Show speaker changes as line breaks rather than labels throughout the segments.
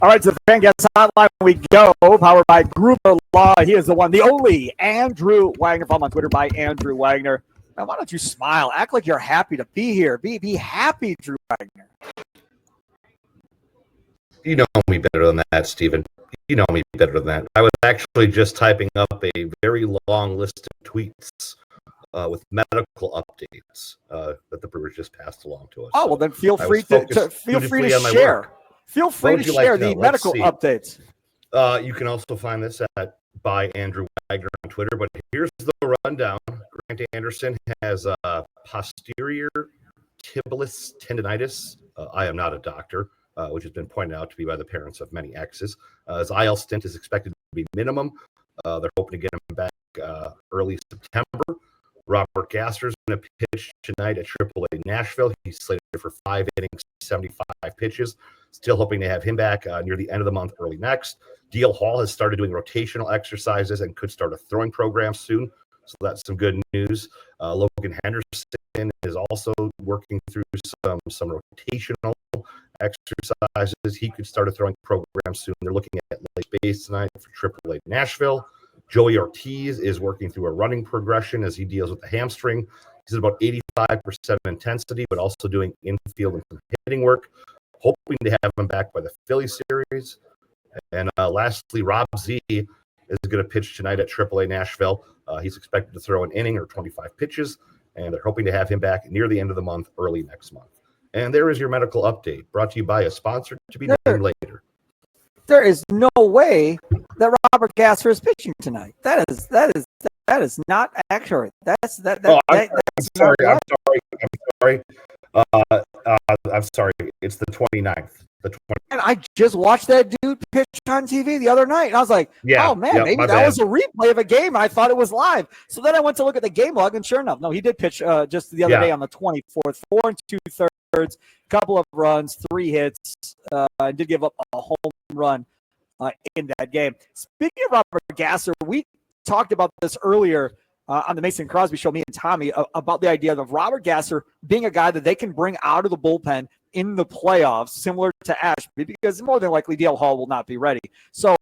All right, so the Fan Guest Hotline we go, powered by Gruber Law. He is the one, the only, Andrew Wagner. Follow him on Twitter by Andrew Wagner. Now, why don't you smile? Act like you're happy to be here. Be happy, Drew Wagner.
You know me better than that, Steven. You know me better than that. I was actually just typing up a very long list of tweets with medical updates that the Brewers just passed along to us.
Oh, well, then feel free to share. Feel free to share the medical updates.
You can also find this at by Andrew Wagner on Twitter. But here's the rundown. Grant Anderson has posterior tibialis tendonitis. I am not a doctor, which has been pointed out to be by the parents of many exes. His IL stint is expected to be minimum. They're hoping to get him back early September. Robert Gasser is going to pitch tonight at AAA Nashville. He's slated for 5 innings, 75 pitches. Still hoping to have him back near the end of the month, early next. DL Hall has started doing rotational exercises and could start a throwing program soon. So that's some good news. Logan Henderson is also working through some rotational exercises. He could start a throwing program soon. They're looking at late base tonight for AAA Nashville. Joey Ortiz is working through a running progression as he deals with the hamstring. He's at about 85% intensity, but also doing infield and some hitting work. Hoping to have him back by the Philly series. And lastly, Rob Z is going to pitch tonight at AAA Nashville. He's expected to throw an inning or 25 pitches, and they're hoping to have him back near the end of the month, early next month. And there is your medical update, brought to you by a sponsor to be named later.
There is no way that Robert Gasser is pitching tonight. That is not accurate.
I'm sorry. It's the 29th.
And I just watched that dude pitch on TV the other night. And I was like, maybe that was a replay of a game. I thought it was live. So then I went to look at the game log, and sure enough, no, he did pitch just the other day on the 24th, 4 2/3, couple of runs, 3 hits, and did give up a home run in that game. Speaking of Robert Gasser, we talked about this earlier on the Mason Crosby show, me and Tommy, about the idea of Robert Gasser being a guy that they can bring out of the bullpen in the playoffs, similar to Ashby, because more than likely DL Hall will not be ready. So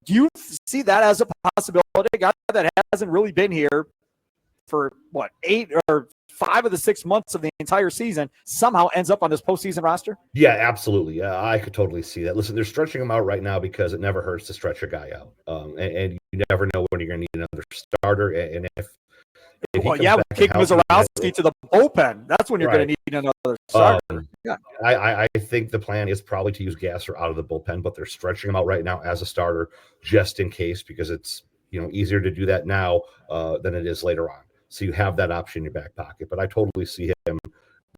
do you see that as a possibility? A guy that hasn't really been here for, 8 or 5 of the 6 months of the entire season somehow ends up on this postseason roster?
Yeah, absolutely. Yeah, I could totally see that. Listen, they're stretching him out right now because it never hurts to stretch a guy out. And you never know when you're going to need another starter. And if
we kick Mizorowski to the bullpen. That's when you're going to need another starter.
I think the plan is probably to use Gasser out of the bullpen, but they're stretching him out right now as a starter just in case, because it's easier to do that now than it is later on. So you have that option in your back pocket. But I totally see him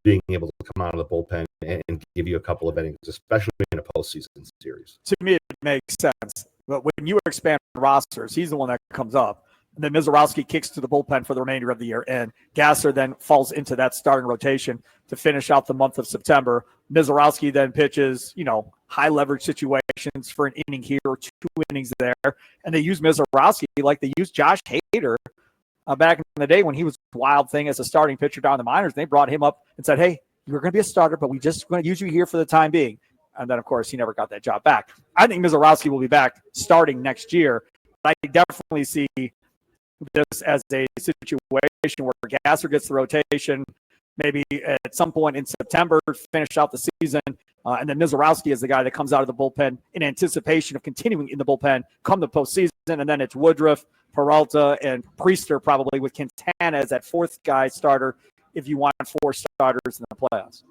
being able to come out of the bullpen and give you a couple of innings, especially in a postseason series.
To me, it makes sense. But when you expand rosters, he's the one that comes up. And then Mizorowski kicks to the bullpen for the remainder of the year. And Gasser then falls into that starting rotation to finish out the month of September. Mizorowski then pitches, high leverage situations for an inning here or 2 innings there. And they use Mizorowski like they used Josh Hader back in the day when he was Wild Thing as a starting pitcher down in the minors. They brought him up and said, hey, you're going to be a starter, but we just going to use you here for the time being. And then, of course, he never got that job back. I think Mizorowski will be back starting next year. But I definitely see this as a situation where Gasser gets the rotation, maybe at some point in September, finish out the season, and then Mizorowski is the guy that comes out of the bullpen in anticipation of continuing in the bullpen come the postseason, and then it's Woodruff, Peralta, and Priester probably with Quintana as that 4th guy starter if you want 4 starters in the playoffs.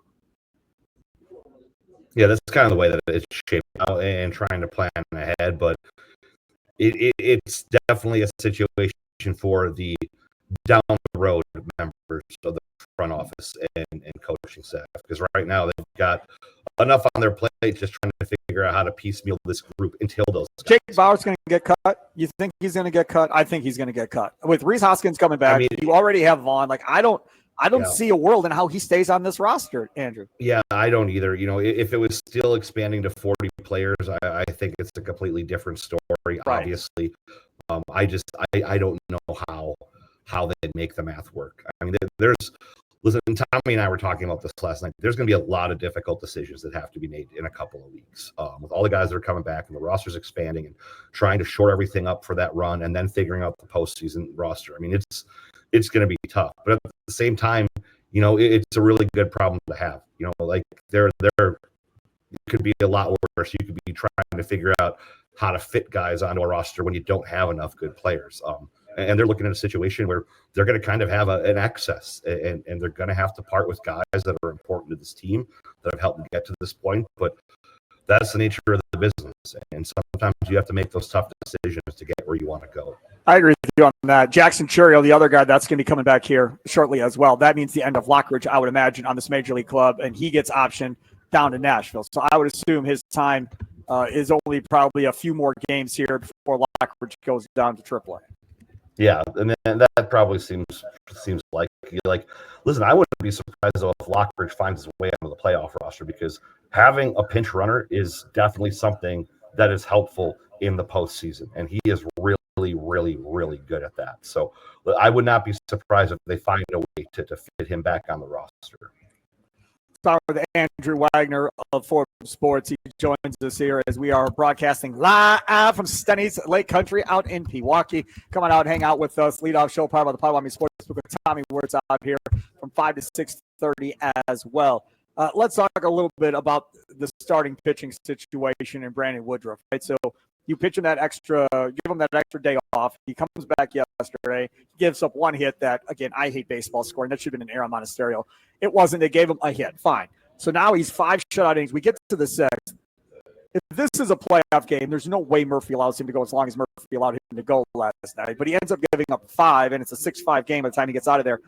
Yeah, that's kind of the way that it's shaped out and trying to plan ahead, but it's definitely a situation for the down the road members of the front office and coaching staff, because right now they've got enough on their plate just trying to figure out how to piecemeal this group until those guys.
Jake Bauer's going to get cut. You think he's going to get cut? I think he's going to get cut. With Rhys Hoskins coming back, you already have Vaughn. I don't see a world in how he stays on this roster, Andrew.
Yeah, I don't either. If it was still expanding to 40 players, I think it's a completely different story, right. Obviously. I don't know how they'd make the math work. I mean, there's Listen, Tommy and I were talking about this last night. There's going to be a lot of difficult decisions that have to be made in a couple of weeks with all the guys that are coming back and the roster's expanding and trying to shore everything up for that run and then figuring out the postseason roster. I mean, it's going to be tough, but at the same time, it's a really good problem to have. Like there could be a lot worse. You could be trying to figure out how to fit guys onto a roster when you don't have enough good players. And they're looking at a situation where they're going to kind of have an excess, and they're going to have to part with guys that are important to this team that have helped them get to this point. But that's the nature of the business, and sometimes you have to make those tough decisions to get where you want to go.
I agree with you on that. Jackson Churio, the other guy that's going to be coming back here shortly as well. That means the end of Lockridge, I would imagine, on this major league club, and he gets optioned down to Nashville. So I would assume his time is only probably a few more games here before Lockridge goes down to AAA.
Yeah, and that probably seems like listen, I wouldn't be surprised though if Lockridge finds his way onto the playoff roster, because having a pinch runner is definitely something that is helpful in the postseason, and he is really, really, really good at that. So I would not be surprised if they find a way to fit him back on the roster.
Start with Andrew Wagner of Forbes Sports. He joins us here as we are broadcasting live from Stenny's Lake Country out in Milwaukee. Come on out, hang out with us. Leadoff show powered by the Power Sports with Tommy Wirtz out here from 5 to 6:30 as well. Let's talk a little bit about the starting pitching situation in Brandon Woodruff. Right, so you pitch him give him that extra day off. He comes back yesterday, gives up one hit that, again, I hate baseball scoring. That should have been an error on Monasterio. It wasn't. They gave him a hit. Fine. So now he's 5 shutout innings. We get to the 6th. If this is a playoff game, there's no way Murphy allows him to go as long as Murphy allowed him to go last night. But he ends up giving up 5, and it's a 6-5 game by the time he gets out of there.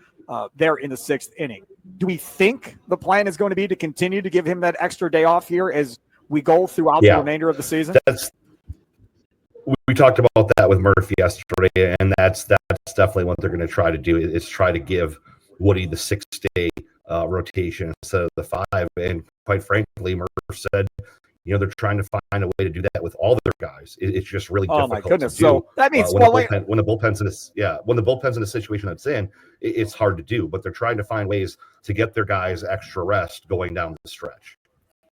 There in the 6th inning. Do we think the plan is going to be to continue to give him that extra day off here as we go throughout the remainder of the season?
We talked about that with Murphy yesterday, and that's definitely what they're going to try to do is try to give Woody the 6-day rotation instead of the 5. And quite frankly, Murph said, they're trying to find a way to do that with all their guys. It's just really difficult. Oh my goodness!
To do. So that means
when the bullpen's in a situation that's in, it's hard to do. But they're trying to find ways to get their guys extra rest going down the stretch.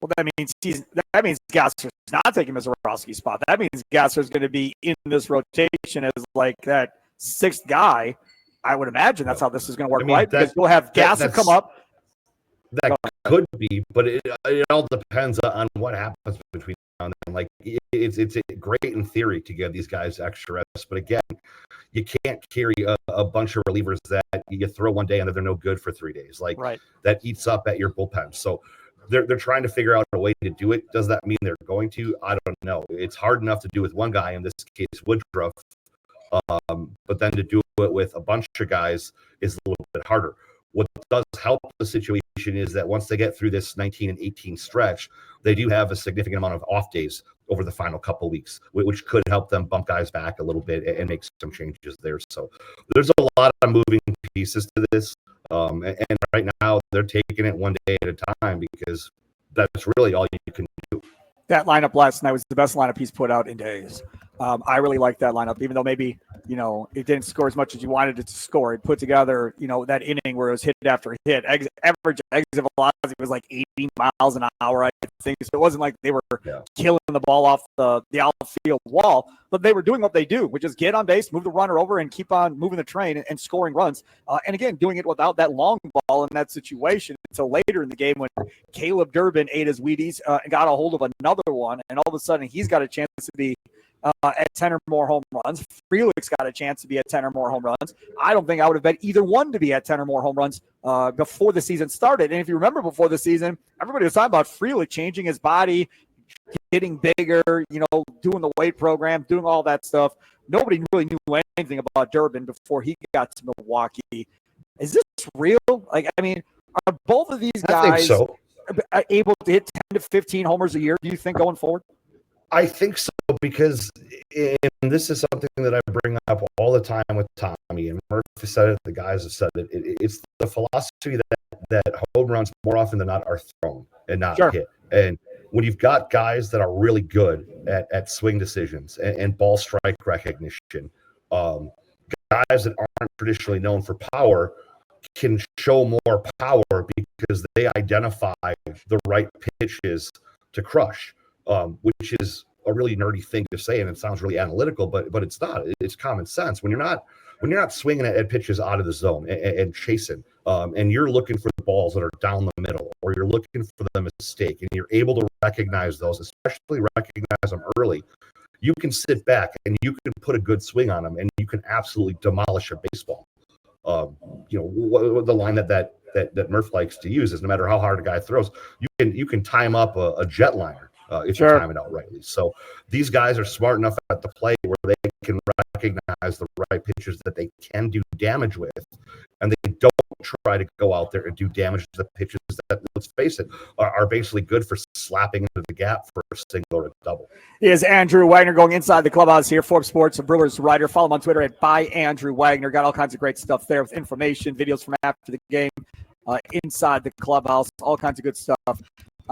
Well, that means Gasser's not taking Mizorowski's spot. That means Gasser's going to be in this rotation as like that 6th guy. I would imagine that's how this is going to work, right? Because you'll have Gasser come up.
That could be, but it all depends on what happens between now and then. Like it's great in theory to give these guys extra rest, but again, you can't carry a bunch of relievers that you throw one day and they're no good for 3 days. Like that eats up at your bullpen. So they're trying to figure out a way to do it. Does that mean they're going to? I don't know. It's hard enough to do with one guy, in this case Woodruff, but then to do it with a bunch of guys is a little bit harder. What does help the situation is that once they get through this 19 and 18 stretch, they do have a significant amount of off days over the final couple of weeks, which could help them bump guys back a little bit and make some changes there. So there's a lot of moving pieces to this. And right now they're taking it one day at a time because that's really all you can do.
That lineup last night was the best lineup he's put out in days. I really like that lineup, even though maybe, it didn't score as much as you wanted it to score. It put together, that inning where it was hit after hit. Average exit velocity was like 80 miles an hour, I think. So it wasn't like they were killing the ball off the outfield wall, but they were doing what they do, which is get on base, move the runner over, and keep on moving the train and scoring runs. And again, doing it without that long ball in that situation until later in the game when Caleb Durbin ate his Wheaties and got a hold of another one, and all of a sudden he's got a chance to be at 10 or more home runs. Frelick's got a chance to be at 10 or more home runs. I don't think I would have bet either one to be at 10 or more home runs before the season started. And if you remember before the season, everybody was talking about Frelick changing his body, getting bigger, doing the weight program, doing all that stuff. Nobody really knew anything about Durbin before he got to Milwaukee. Is this real? Are both of these guys able to hit 10 to 15 homers a year, do you think, going forward?
I think so, because and this is something that I bring up all the time with Tommy, and Murphy said it, the guys have said it. It's the philosophy that home runs more often than not are thrown and not hit. And when you've got guys that are really good at swing decisions and ball strike recognition, guys that aren't traditionally known for power can show more power because they identify the right pitches to crush, which is a really nerdy thing to say, and it sounds really analytical, but it's not. It's common sense. When you're not swinging at pitches out of the zone and chasing, and you're looking for the balls that are down the middle, or you're looking for the mistake, and you're able to recognize those, especially recognize them early, you can sit back and you can put a good swing on them, and you can absolutely demolish a baseball. The line that Murph likes to use is no matter how hard a guy throws, you can time up a jet liner if you time it out rightly. So these guys are smart enough at the plate where they can recognize the right pitches that they can do damage with, and they don't try to go out there and do damage to the pitches that, let's face it, are basically good for slapping into the gap for a single or a double.
Is Andrew Wagner going inside the clubhouse here, Forbes Sports, a Brewers writer. Follow him on Twitter at @ByAndrewWagner. Got all kinds of great stuff there with information, videos from after the game, inside the clubhouse, all kinds of good stuff.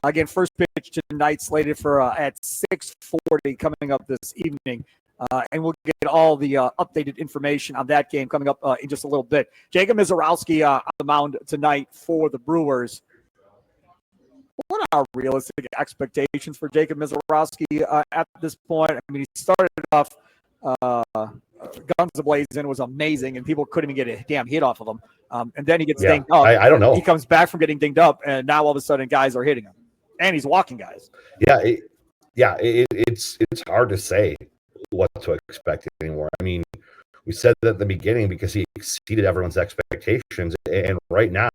Again, first pitch tonight slated for at 6:40 coming up this evening. And we'll get all the updated information on that game coming up in just a little bit. Jacob Mizorowski on the mound tonight for the Brewers. What are realistic expectations for Jacob Mizorowski at this point? I mean, he started off guns a-blazing, was amazing, and people couldn't even get a damn hit off of him. And then he gets dinged up.
I don't know.
He comes back from getting dinged up, and now all of a sudden guys are hitting him. And he's walking guys.
It's hard to say what to expect anymore. I mean, we said that at the beginning because he exceeded everyone's expectations, and right now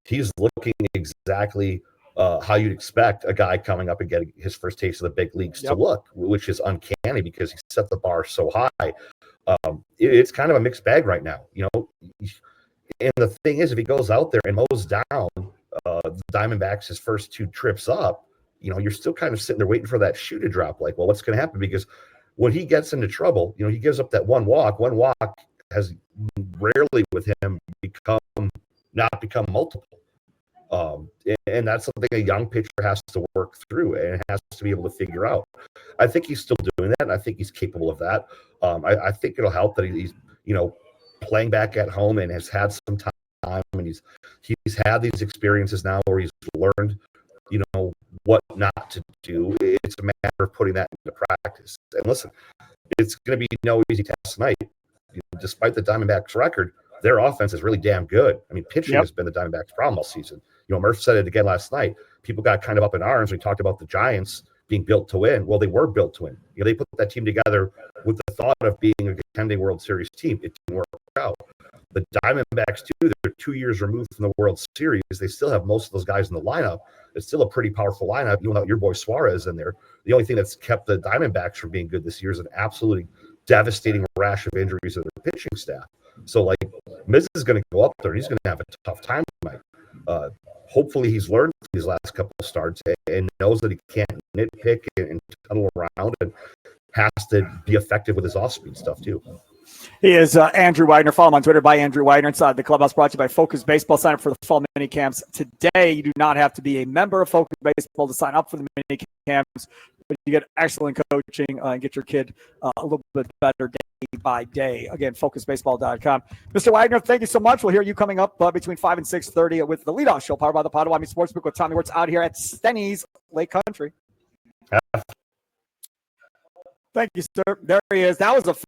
he's looking exactly how you'd expect a guy coming up and getting his first taste of the big leagues to look, which is uncanny because he set the bar so high. It's kind of a mixed bag right now, and the thing is, if he goes out there and mows down the Diamondbacks his first two trips up, you're still kind of sitting there waiting for that shoe to drop. Like, well, what's going to happen? Because when he gets into trouble, he gives up that one walk. One walk has rarely with him become multiple. And that's something a young pitcher has to work through and has to be able to figure out. I think he's still doing that, and I think he's capable of that. I think it'll help that he's playing back at home and has had some time, and he's had these experiences now where he's learned what not to do. It's a matter of putting that into practice. And listen, it's going to be no easy task tonight. Despite the Diamondbacks record, their offense is really damn good. I mean, pitching has been the Diamondbacks' problem all season. Murph said it again last night. People got kind of up in arms. We talked about the Giants being built to win. Well, they were built to win. They put that team together with the thought of being a contending World Series team. It didn't work out. The Diamondbacks, too, they're 2 years removed from the World Series. They still have most of those guys in the lineup. It's still a pretty powerful lineup, even without your boy Suarez in there. The only thing that's kept the Diamondbacks from being good this year is an absolutely devastating rash of injuries to their pitching staff. So, Miz is going to go up there. He's going to have a tough time tonight. Hopefully, he's learned these last couple of starts and knows that he can't nitpick and tunnel around and has to be effective with his off-speed stuff, too.
He is Andrew Wagner. Follow him on Twitter @ByAndrewWagner. Inside the clubhouse, brought to you by Focus Baseball. Sign up for the fall mini camps today. You do not have to be a member of Focus Baseball to sign up for the mini camps, but you get excellent coaching and get your kid a little bit better day by day. Again, focusbaseball.com. Mr. Wagner, thank you so much. We'll hear you coming up between 5 and 6:30 with the leadoff show powered by the Potawatomi Sportsbook with Tommy Wirtz out here at Stenny's Lake Country. Thank you, sir. There he is. That was a